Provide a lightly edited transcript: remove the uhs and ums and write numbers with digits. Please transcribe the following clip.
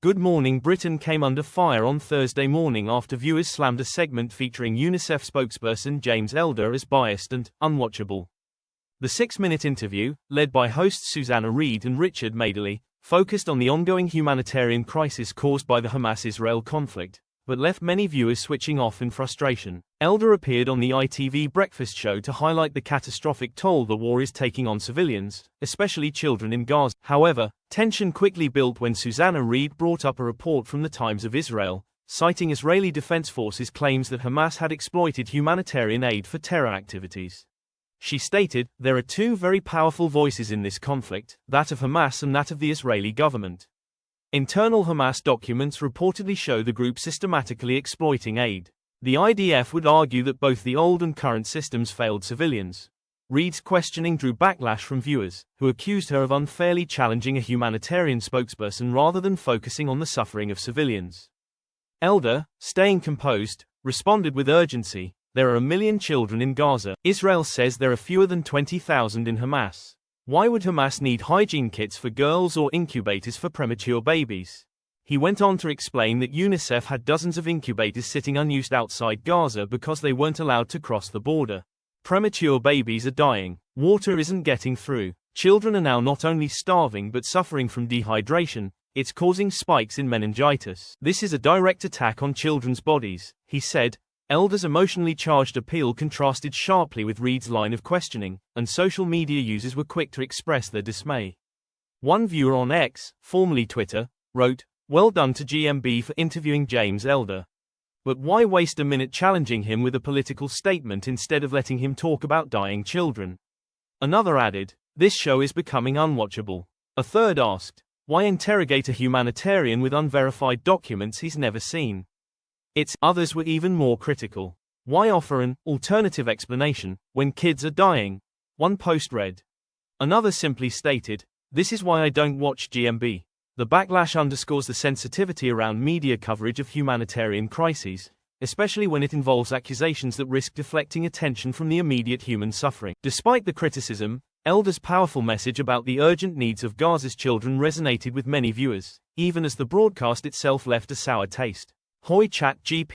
Good Morning Britain came under fire on Thursday morning after viewers slammed a segment featuring UNICEF spokesperson James Elder as biased and unwatchable. The 6-minute interview, led by hosts Susanna Reid and Richard Madeley, focused on the ongoing humanitarian crisis caused by the Hamas-Israel conflict, but left many viewers switching off in frustration. Elder appeared on the ITV breakfast show to highlight the catastrophic toll the war is taking on civilians, especially children in Gaza. However, tension quickly built when Susanna Reid brought up a report from the Times of Israel, citing Israeli Defense Forces' claims that Hamas had exploited humanitarian aid for terror activities. She stated, "There are two very powerful voices in this conflict, that of Hamas and that of the Israeli government. Internal Hamas documents reportedly show the group systematically exploiting aid. The IDF would argue that both the old and current systems failed civilians." Reid's questioning drew backlash from viewers, who accused her of unfairly challenging a humanitarian spokesperson rather than focusing on the suffering of civilians. Elder, staying composed, responded with urgency, "There are 1 million children in Gaza. Israel says there are fewer than 20,000 in Hamas. Why would Hamas need hygiene kits for girls or incubators for premature babies?" He went on to explain that UNICEF had dozens of incubators sitting unused outside Gaza because they weren't allowed to cross the border. Premature babies are dying. Water isn't getting through. Children are now not only starving but suffering from dehydration. It's causing spikes in meningitis. This is a direct attack on children's bodies, he said. Elder's emotionally charged appeal contrasted sharply with Reid's line of questioning, and social media users were quick to express their dismay. One viewer on X, formerly Twitter, wrote, "Well done to GMB for interviewing James Elder. But why waste a minute challenging him with a political statement instead of letting him talk about dying children?" Another added, "This show is becoming unwatchable." A third asked, "Why interrogate a humanitarian with unverified documents he's never seen?" Others were even more critical. "Why offer an alternative explanation when kids are dying?" One post read. Another simply stated, "This is why I don't watch GMB." The backlash underscores the sensitivity around media coverage of humanitarian crises, especially when it involves accusations that risk deflecting attention from the immediate human suffering. Despite the criticism, Elder's powerful message about the urgent needs of Gaza's children resonated with many viewers, even as the broadcast itself left a sour taste. Hoi Chat GP